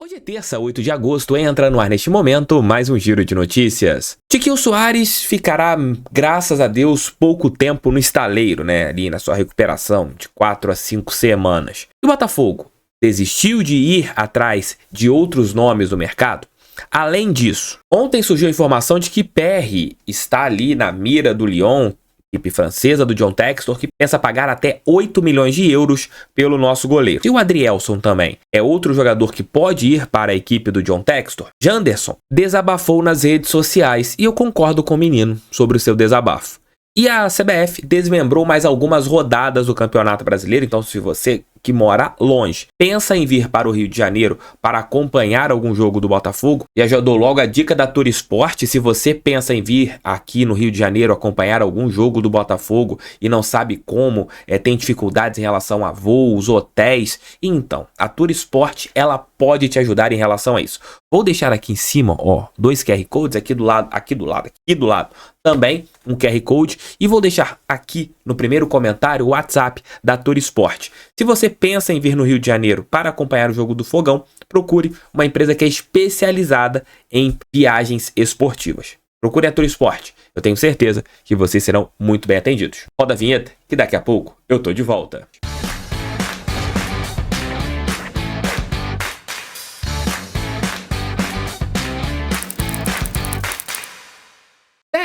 Hoje é terça, 8 de agosto, entra no ar neste momento mais um giro de notícias. Tiquinho Soares ficará, graças a Deus, pouco tempo no estaleiro, ali na sua recuperação, de 4 a 5 semanas. E o Botafogo desistiu de ir atrás de outros nomes do mercado? Além disso, ontem surgiu a informação de que Perry está ali na mira do Lyon, equipe francesa do John Textor, que pensa pagar até 8 milhões de euros pelo nosso goleiro. E o Adrielson também é outro jogador que pode ir para a equipe do John Textor. Janderson desabafou nas redes sociais e eu concordo com o menino sobre o seu desabafo. E a CBF desmembrou mais algumas rodadas do Campeonato Brasileiro, então se você que mora longe pensa em vir para o Rio de Janeiro para acompanhar algum jogo do Botafogo, e já dou logo a dica da Tour Sport. Se você pensa em vir aqui no Rio de Janeiro acompanhar algum jogo do Botafogo e não sabe como, tem dificuldades em relação a voos, hotéis, então a Tour Sport ela pode te ajudar em relação a isso. Vou deixar aqui em cima, dois QR Codes, aqui do lado também um QR Code, e vou deixar aqui no primeiro comentário o WhatsApp da Tour Sport. Se você pensa em vir no Rio de Janeiro para acompanhar o jogo do Fogão, procure uma empresa que é especializada em viagens esportivas. Procure a Tour Sport. Eu tenho certeza que vocês serão muito bem atendidos. Roda a vinheta que daqui a pouco eu tô de volta.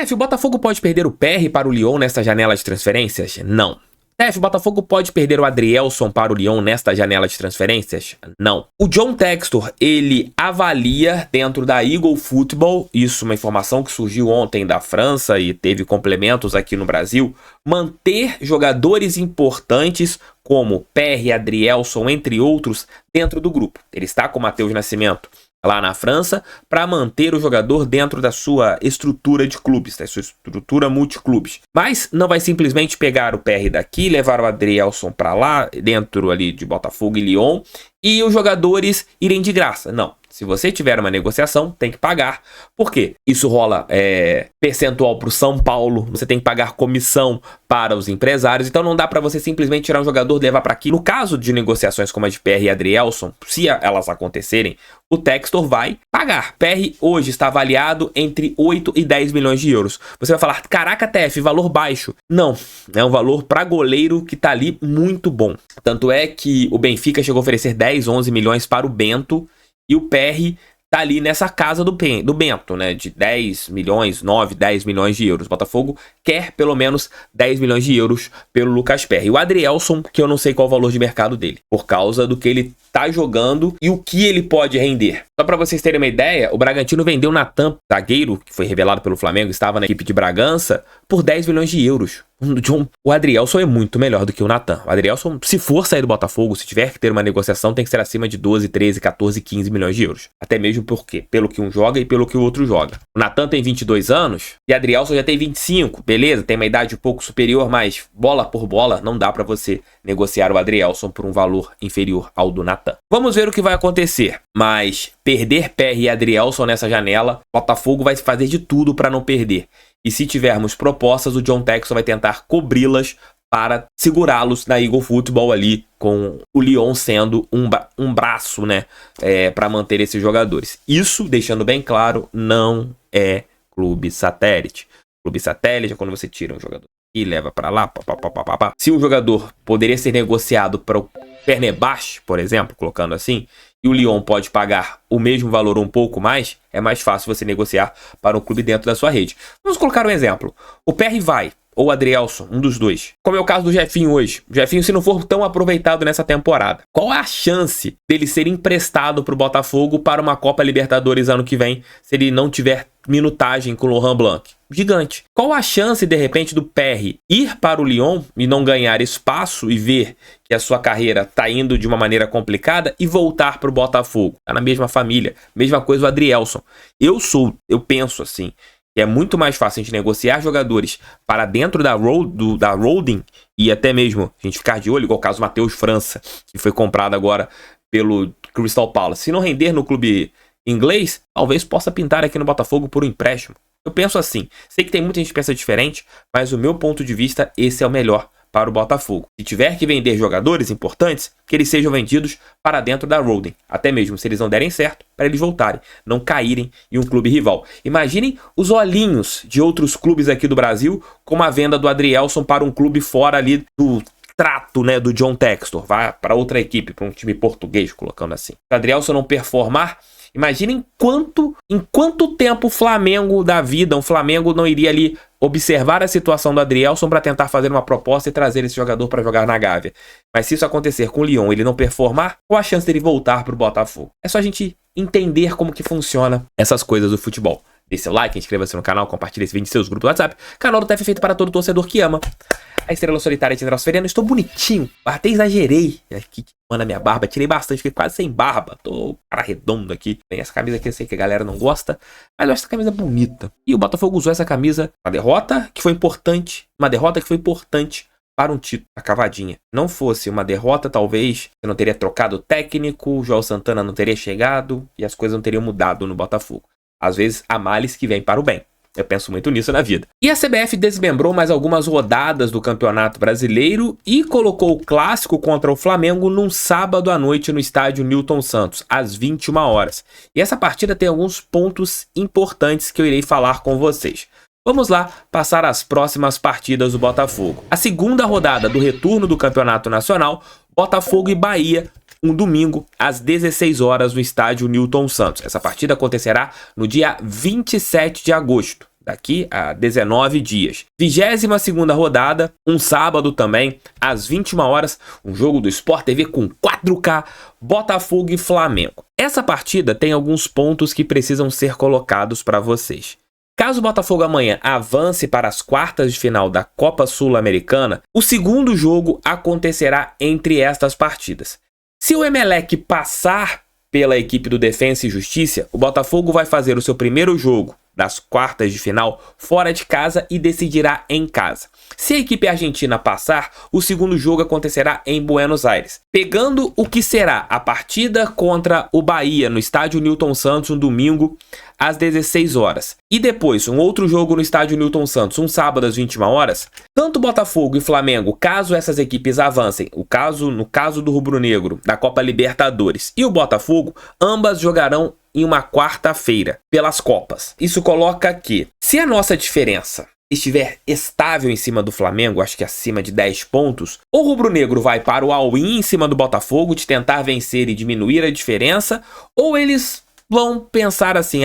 O Botafogo pode perder o Perry para o Lyon nesta janela de transferências? Não. O Botafogo pode perder o Adrielson para o Lyon nesta janela de transferências? Não. O John Textor, ele avalia dentro da Eagle Football, isso é uma informação que surgiu ontem da França e teve complementos aqui no Brasil, manter jogadores importantes como Perry, Adrielson, entre outros, dentro do grupo. Ele está com o Matheus Nascimento lá na França, para manter o jogador dentro da sua estrutura de clubes, da sua estrutura multiclubes. Mas não vai simplesmente pegar o PR daqui, levar o Adrielson para lá, dentro ali de Botafogo e Lyon, e os jogadores irem de graça. Não. Se você tiver uma negociação, tem que pagar. Por quê? Isso rola percentual para o São Paulo, você tem que pagar comissão para os empresários, então não dá para você simplesmente tirar um jogador e levar para aqui. No caso de negociações como a de PR e Adrielson, se elas acontecerem, o Textor vai pagar. PR hoje está avaliado entre 8 e 10 milhões de euros. Você vai falar, caraca, TF, valor baixo. Não, é um valor para goleiro que está ali muito bom. Tanto é que o Benfica chegou a oferecer 10, 11 milhões para o Bento, e o PR tá ali nessa casa do Bento, de 10 milhões, 9, 10 milhões de euros. O Botafogo quer pelo menos 10 milhões de euros pelo Lucas Perry. O Adrielson, que eu não sei qual o valor de mercado dele, por causa do que ele tá jogando e o que ele pode render. Só para vocês terem uma ideia, o Bragantino vendeu o Natan, zagueiro, que foi revelado pelo Flamengo, estava na equipe de Bragança, por 10 milhões de euros. O Adrielson é muito melhor do que o Natan. O Adrielson, se for sair do Botafogo, se tiver que ter uma negociação, tem que ser acima de 12, 13, 14, 15 milhões de euros. Até mesmo pelo que um joga e pelo que o outro joga. O Natan tem 22 anos e o Adrielson já tem 25. Beleza, tem uma idade um pouco superior, mas bola por bola, não dá para você negociar o Adrielson por um valor inferior ao do Natan. Vamos ver o que vai acontecer, mas perder PR e Adrielson nessa janela, o Botafogo vai fazer de tudo para não perder. E se tivermos propostas, o John Textor vai tentar cobri-las para segurá-los na Eagle Football ali, com o Lyon sendo um braço, para manter esses jogadores. Isso, deixando bem claro, não é clube satélite. Clube satélite é quando você tira um jogador e leva para lá, Se um jogador poderia ser negociado para o Fenerbahçe, por exemplo, colocando assim, e o Lyon pode pagar o mesmo valor ou um pouco mais, é mais fácil você negociar para um clube dentro da sua rede. Vamos colocar um exemplo. O PR vai, ou o Adrielson, um dos dois. Como é o caso do Jefinho hoje. O Jefinho, se não for tão aproveitado nessa temporada, qual é a chance dele ser emprestado para o Botafogo para uma Copa Libertadores ano que vem, se ele não tiver minutagem com o Laurent Blanc? Gigante. Qual a chance, de repente, do PR ir para o Lyon e não ganhar espaço e ver que a sua carreira está indo de uma maneira complicada e voltar para o Botafogo? Tá na mesma família. Mesma coisa o Adrielson. Eu penso assim, que é muito mais fácil a gente negociar jogadores para dentro da holding e até mesmo a gente ficar de olho, igual o caso do Matheus França, que foi comprado agora pelo Crystal Palace. Se não render no clube inglês, talvez possa pintar aqui no Botafogo por um empréstimo. Eu penso assim, sei que tem muita gente que pensa diferente, mas o meu ponto de vista, esse é o melhor para o Botafogo. Se tiver que vender jogadores importantes, que eles sejam vendidos para dentro da Roden, até mesmo se eles não derem certo, para eles voltarem, não caírem em um clube rival. Imaginem os olhinhos de outros clubes aqui do Brasil com a venda do Adrielson para um clube fora ali do trato, né, do John Textor, vai para outra equipe, para um time português, colocando assim. Se o Adrielson não performar, imaginem em quanto tempo o Flamengo da vida, um Flamengo não iria ali observar a situação do Adrielson para tentar fazer uma proposta e trazer esse jogador para jogar na Gávea. Mas se isso acontecer com o Lyon, ele não performar, qual a chance dele voltar para o Botafogo? É só a gente entender como que funciona essas coisas do futebol. Dê seu like, inscreva-se no canal, compartilhe esse vídeo em seus grupos do WhatsApp. Canal do TF é feito para todo torcedor que ama a estrela solitária de Transferiano. Estou bonitinho, até exagerei aqui, mano, a minha barba, tirei bastante, fiquei quase sem barba, tô cara redondo aqui. Tem essa camisa aqui, eu sei que a galera não gosta, mas eu acho essa camisa bonita. E o Botafogo usou essa camisa, uma derrota que foi importante para um título, a cavadinha. Não fosse uma derrota, talvez eu não teria trocado o técnico, o João Santana não teria chegado e as coisas não teriam mudado no Botafogo. Às vezes há males que vêm para o bem. Eu penso muito nisso na vida. E a CBF desmembrou mais algumas rodadas do Campeonato Brasileiro e colocou o clássico contra o Flamengo num sábado à noite no estádio Newton Santos, às 21 horas. E essa partida tem alguns pontos importantes que eu irei falar com vocês. Vamos lá passar as próximas partidas do Botafogo. A segunda rodada do retorno do Campeonato Nacional, Botafogo e Bahia, um domingo, às 16 horas, no estádio Newton Santos. Essa partida acontecerá no dia 27 de agosto, daqui a 19 dias. 22ª rodada, um sábado também, às 21 horas, um jogo do Sport TV com 4K, Botafogo e Flamengo. Essa partida tem alguns pontos que precisam ser colocados para vocês. Caso o Botafogo amanhã avance para as quartas de final da Copa Sul-Americana, o segundo jogo acontecerá entre estas partidas. Se o Emelec passar pela equipe do Defensa e Justiça, o Botafogo vai fazer o seu primeiro jogo das quartas de final fora de casa e decidirá em casa. Se a equipe argentina passar, o segundo jogo acontecerá em Buenos Aires, pegando o que será a partida contra o Bahia no estádio Newton Santos um domingo às 16 horas. E depois um outro jogo no estádio Newton Santos, um sábado às 21 horas. Tanto Botafogo e Flamengo, caso essas equipes avancem, no caso do rubro-negro, da Copa Libertadores e o Botafogo, ambas jogarão em uma quarta-feira pelas Copas. Isso coloca que, se a nossa diferença estiver estável em cima do Flamengo, acho que acima de 10 pontos, o rubro-negro vai para o all-in em cima do Botafogo, de tentar vencer e diminuir a diferença, ou eles vão pensar assim,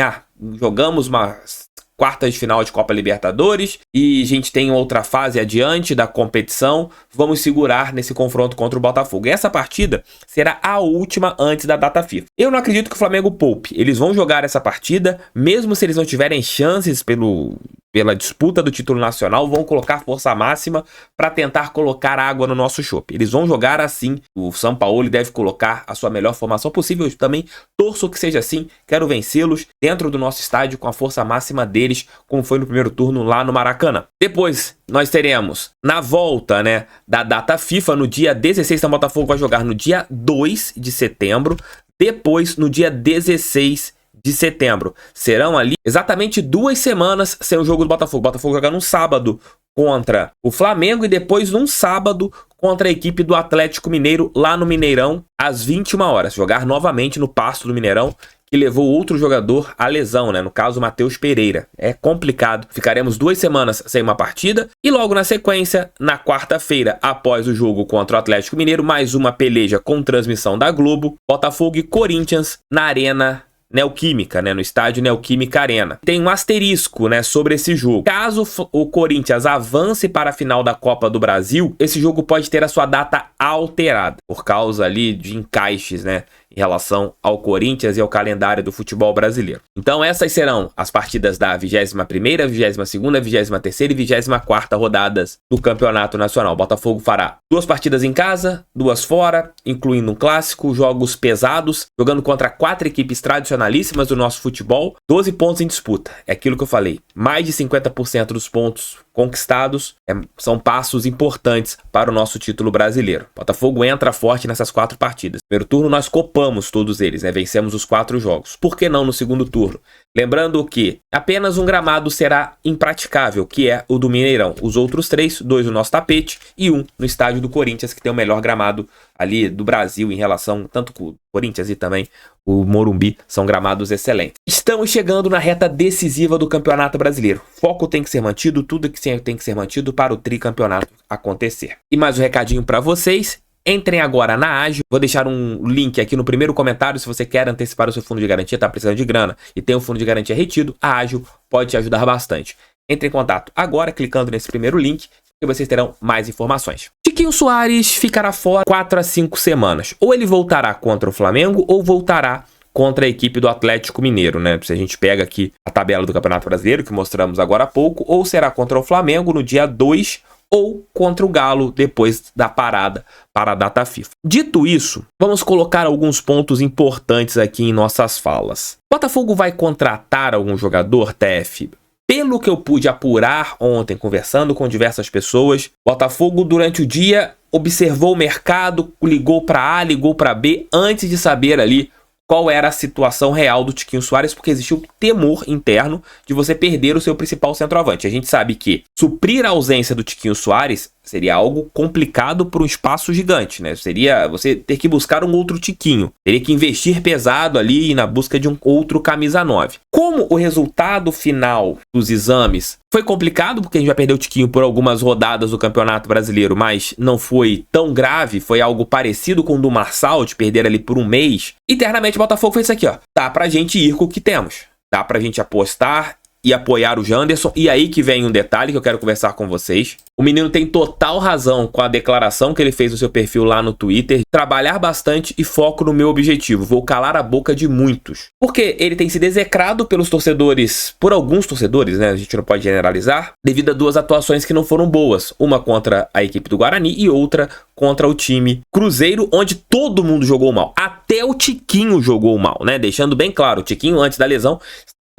jogamos umas quartas de final de Copa Libertadores e a gente tem outra fase adiante da competição, vamos segurar nesse confronto contra o Botafogo. E essa partida será a última antes da data FIFA. Eu não acredito que o Flamengo poupe. Eles vão jogar essa partida, mesmo se eles não tiverem chances pela disputa do título nacional, vão colocar força máxima para tentar colocar água no nosso chope. Eles vão jogar assim. O Sampaoli deve colocar a sua melhor formação possível. Eu também torço que seja assim. Quero vencê-los dentro do nosso estádio com a força máxima deles, como foi no primeiro turno lá no Maracanã. Depois nós teremos, na volta, da data FIFA, no dia 16, o Botafogo vai jogar no dia 2 de setembro. Depois, no dia 16 de setembro. Serão ali exatamente 2 semanas sem o jogo do Botafogo. O Botafogo joga num sábado contra o Flamengo e depois num sábado contra a equipe do Atlético Mineiro lá no Mineirão às 21 horas. Jogar novamente no pasto do Mineirão, que levou outro jogador à lesão, no caso o Matheus Pereira. É complicado. Ficaremos 2 semanas sem uma partida e logo na sequência, na quarta-feira, após o jogo contra o Atlético Mineiro, mais uma peleja com transmissão da Globo, Botafogo e Corinthians na Arena Neoquímica, no estádio Neoquímica Arena. Tem um asterisco, sobre esse jogo. Caso o Corinthians avance para a final da Copa do Brasil, esse jogo pode ter a sua data alterada, por causa ali de encaixes, em relação ao Corinthians e ao calendário do futebol brasileiro. Então essas serão as partidas da 21ª, 22ª, 23ª e 24ª rodadas do Campeonato Nacional. O Botafogo fará 2 partidas em casa, 2 fora, incluindo um clássico, jogos pesados, jogando contra 4 equipes tradicionalíssimas do nosso futebol, 12 pontos em disputa. É aquilo que eu falei, mais de 50% dos pontos conquistados são passos importantes para o nosso título brasileiro. O Botafogo entra forte nessas 4 partidas. No primeiro turno nós copamos todos eles, né? Vencemos os 4 jogos. Por que não no segundo turno? Lembrando que apenas um gramado será impraticável, que é o do Mineirão. Os outros 3, 2 no nosso tapete e 1 no estádio do Corinthians, que tem o melhor gramado ali do Brasil em relação tanto com o Corinthians e também o Morumbi, são gramados excelentes. Estamos chegando na reta decisiva do Campeonato Brasileiro. Foco tem que ser mantido, tudo que tem que ser mantido para o tricampeonato acontecer. E mais um recadinho para vocês. Entrem agora na Ágio. Vou deixar um link aqui no primeiro comentário. Se você quer antecipar o seu fundo de garantia, está precisando de grana e tem um fundo de garantia retido, a Ágio pode te ajudar bastante. Entre em contato agora clicando nesse primeiro link e vocês terão mais informações. Tiquinho Soares ficará fora 4 a 5 semanas. Ou ele voltará contra o Flamengo ou voltará contra a equipe do Atlético Mineiro, né? Se a gente pega aqui a tabela do Campeonato Brasileiro, que mostramos agora há pouco, ou será contra o Flamengo no dia 2 ou contra o Galo depois da parada para a data FIFA. Dito isso, vamos colocar alguns pontos importantes aqui em nossas falas. Botafogo vai contratar algum jogador, TF? Pelo que eu pude apurar ontem, conversando com diversas pessoas, Botafogo durante o dia observou o mercado, ligou para A, ligou para B, antes de saber ali qual era a situação real do Tiquinho Soares, porque existia um temor interno de você perder o seu principal centroavante. A gente sabe que suprir a ausência do Tiquinho Soares seria algo complicado por um espaço gigante, né? Seria você ter que buscar um outro Tiquinho. Teria que investir pesado ali na busca de um outro camisa 9. Como o resultado final dos exames foi complicado, porque a gente vai perder o Tiquinho por algumas rodadas do Campeonato Brasileiro, mas não foi tão grave, foi algo parecido com o do Marçal, de perder ali por um mês. Internamente o Botafogo fez isso aqui, ó. Dá pra gente ir com o que temos. Dá pra gente apostar e apoiar o Janderson. E aí que vem um detalhe que eu quero conversar com vocês. O menino tem total razão com a declaração que ele fez no seu perfil lá no Twitter. Trabalhar bastante e foco no meu objetivo. Vou calar a boca de muitos. Porque ele tem sido execrado pelos torcedores, por alguns torcedores, né? A gente não pode generalizar, devido a 2 atuações que não foram boas. Uma contra a equipe do Guarani e outra contra o time Cruzeiro, onde todo mundo jogou mal. Até o Tiquinho jogou mal, né? Deixando bem claro, o Tiquinho antes da lesão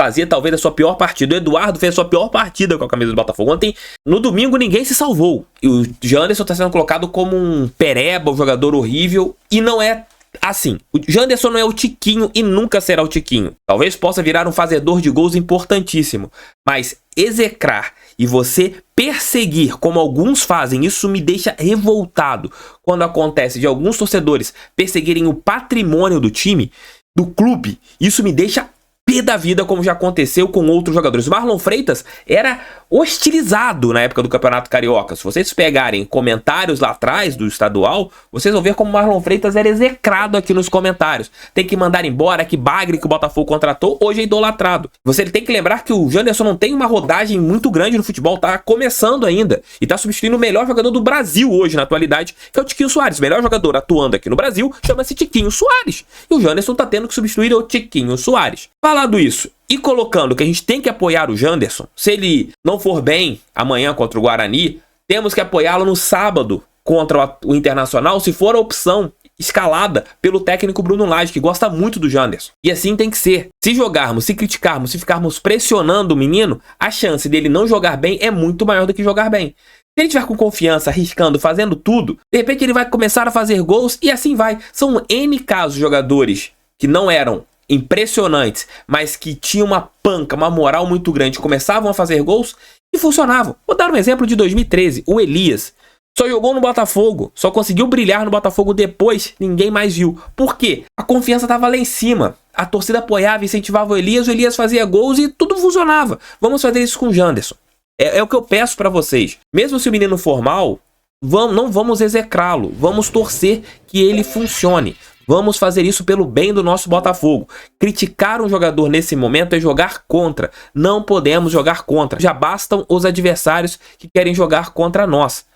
fazia talvez a sua pior partida. O Eduardo fez a sua pior partida com a camisa do Botafogo. Ontem, no domingo, ninguém se salvou. E o Janderson está sendo colocado como um pereba, um jogador horrível. E não é assim. O Janderson não é o Tiquinho e nunca será o Tiquinho. Talvez possa virar um fazedor de gols importantíssimo. Mas execrar e você perseguir, como alguns fazem, isso me deixa revoltado. Quando acontece de alguns torcedores perseguirem o patrimônio do time, do clube, isso me deixa pé da vida, como já aconteceu com outros jogadores. O Marlon Freitas era hostilizado na época do Campeonato Carioca. Se vocês pegarem comentários lá atrás do estadual, vocês vão ver como o Marlon Freitas era execrado aqui nos comentários. Tem que mandar embora, que bagre que o Botafogo contratou, hoje é idolatrado. Você tem que lembrar que o Janderson não tem uma rodagem muito grande no futebol, tá começando ainda. E tá substituindo o melhor jogador do Brasil hoje, na atualidade, que é o Tiquinho Soares. O melhor jogador atuando aqui no Brasil chama-se Tiquinho Soares. E o Janderson tá tendo que substituir o Tiquinho Soares. Falado isso, e colocando que a gente tem que apoiar o Janderson, se ele não for bem amanhã contra o Guarani, temos que apoiá-lo no sábado contra o Internacional, se for a opção escalada pelo técnico Bruno Lage, que gosta muito do Janderson. E assim tem que ser. Se jogarmos, se criticarmos, se ficarmos pressionando o menino, a chance dele não jogar bem é muito maior do que jogar bem. Se ele estiver com confiança, arriscando, fazendo tudo, de repente ele vai começar a fazer gols e assim vai. São N casos de jogadores que não eram impressionantes, mas que tinham uma panca, uma moral muito grande, começavam a fazer gols e funcionavam. Vou dar um exemplo de 2013, o Elias. Só jogou no Botafogo, só conseguiu brilhar no Botafogo depois, ninguém mais viu. Por quê? A confiança estava lá em cima. A torcida apoiava, incentivava o Elias fazia gols e tudo funcionava. Vamos fazer isso com o Janderson. É o que eu peço para vocês. Mesmo se o menino for mal, não vamos execrá-lo, vamos torcer que ele funcione. Vamos fazer isso pelo bem do nosso Botafogo. Criticar um jogador nesse momento é jogar contra. Não podemos jogar contra. Já bastam os adversários que querem jogar contra nós.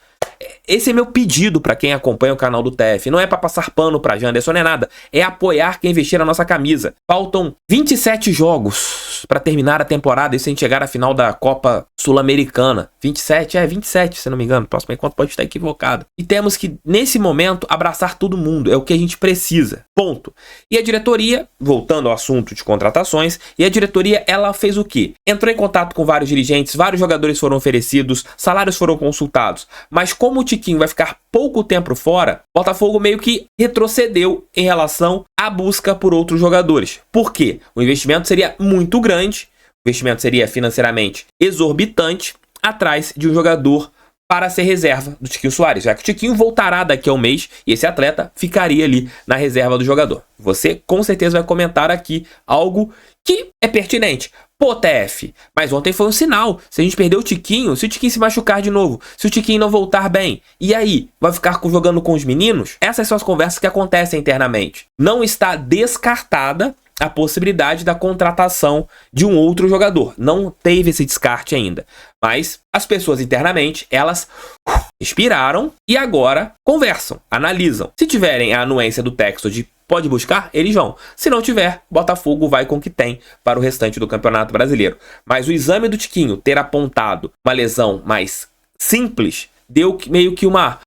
esse é meu pedido pra quem acompanha o canal do TF. Não é pra passar pano pra Janderson, não é nada. É apoiar quem vestir a nossa camisa. Faltam 27 jogos pra terminar a temporada e sem chegar à final da Copa Sul-Americana. 27, se não me engano. Próximo encontro pode estar equivocado. E temos que, nesse momento, abraçar todo mundo. É o que a gente precisa. Ponto. E a diretoria, voltando ao assunto de contratações, e a diretoria, ela fez o quê? Entrou em contato com vários dirigentes, vários jogadores foram oferecidos, salários foram consultados. Mas como o Tiquinho vai ficar pouco tempo fora, o Botafogo meio que retrocedeu em relação à busca por outros jogadores. Por quê? O investimento seria muito grande, o investimento seria financeiramente exorbitante, atrás de um jogador para ser reserva do Tiquinho Soares, já que o Tiquinho voltará daqui a um mês e esse atleta ficaria ali na reserva do jogador. Você com certeza vai comentar aqui algo que é pertinente. Pô, TF, mas ontem foi um sinal. Se a gente perder o Tiquinho, se o Tiquinho se machucar de novo, se o Tiquinho não voltar bem, e aí? Vai ficar jogando com os meninos? Essas são as conversas que acontecem internamente. Não está descartada a possibilidade da contratação de um outro jogador. Não teve esse descarte ainda. Mas as pessoas internamente, elas respiraram e agora conversam, analisam. Se tiverem a anuência do texto de pode buscar, eles vão. Se não tiver, Botafogo vai com o que tem para o restante do Campeonato Brasileiro. Mas o exame do Tiquinho ter apontado uma lesão mais simples deu meio que uma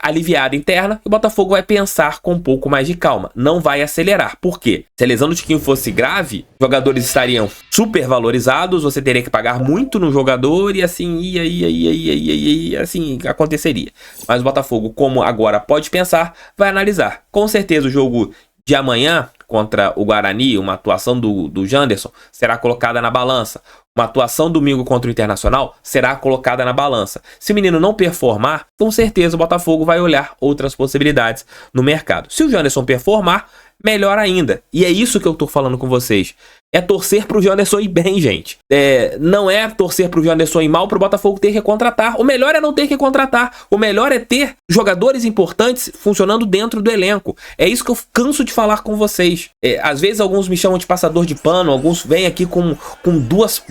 aliviada interna e o Botafogo vai pensar com um pouco mais de calma. Não vai acelerar. Por quê? Se a lesão do Tiquinho fosse grave, jogadores estariam super valorizados, você teria que pagar muito no jogador e assim assim aconteceria. Mas o Botafogo, como agora pode pensar, vai analisar. Com certeza o jogo de amanhã contra o Guarani, uma atuação do Janderson, será colocada na balança. Uma atuação domingo contra o Internacional será colocada na balança. Se o menino não performar, com certeza o Botafogo vai olhar outras possibilidades no mercado. Se o Janderson performar, melhor ainda. E é isso que eu tô falando com vocês. É torcer pro Janderson ir bem, gente. Não é torcer pro Janderson ir mal pro Botafogo ter que contratar. O melhor é não ter que contratar. O melhor é ter jogadores importantes funcionando dentro do elenco. É isso que eu canso de falar com vocês. Às vezes alguns me chamam de passador de pano, alguns vêm aqui com duas...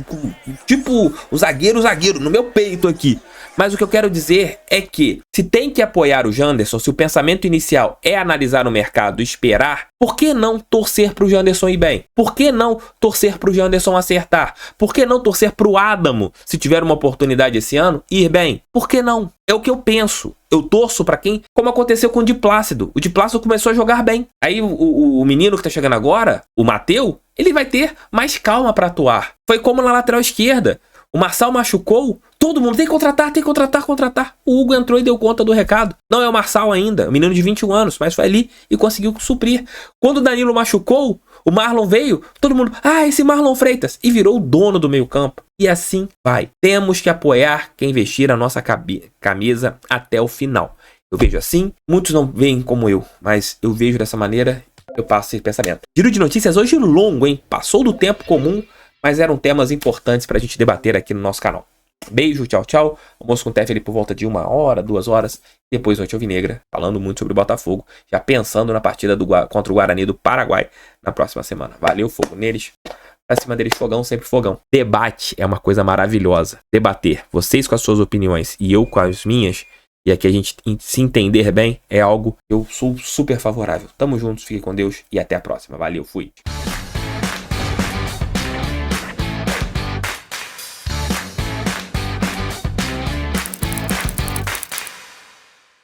tipo o zagueiro no meu peito aqui. Mas o que eu quero dizer é que se tem que apoiar o Janderson, se o pensamento inicial é analisar o mercado e esperar, por que não torcer pro Janderson ir bem? Por que não torcer pro Janderson acertar? Por que não torcer pro Adamo, se tiver uma oportunidade esse ano, ir bem? Por que não? É o que eu penso. Eu torço pra quem, como aconteceu com o Di Plácido. O Di Plácido começou a jogar bem. Aí o menino que tá chegando agora, o Mateu, ele vai ter mais calma pra atuar. Foi como na lateral esquerda. O Marçal machucou, todo mundo tem que contratar. O Hugo entrou e deu conta do recado. Não é o Marçal ainda, menino de 21 anos, mas foi ali e conseguiu suprir. Quando o Danilo machucou, o Marlon veio, todo mundo, esse Marlon Freitas, e virou o dono do meio campo. E assim vai. Temos que apoiar quem vestir a nossa camisa até o final. Eu vejo assim, muitos não veem como eu, mas eu vejo dessa maneira, eu passo esse pensamento. Giro de notícias hoje longo, hein? Passou do tempo comum, mas eram temas importantes pra gente debater aqui no nosso canal. Beijo, tchau, tchau. Almoço com o TF ali por volta de 1 hora, 2 horas. Depois Noite Alvinegra, falando muito sobre o Botafogo, já pensando na partida contra o Guarani do Paraguai na próxima semana. Valeu, fogo neles. Pra cima deles, fogão, sempre fogão. Debate é uma coisa maravilhosa. Debater, vocês com as suas opiniões e eu com as minhas, e aqui a gente se entender bem, é algo que eu sou super favorável. Tamo juntos, fiquem com Deus e até a próxima. Valeu, fui.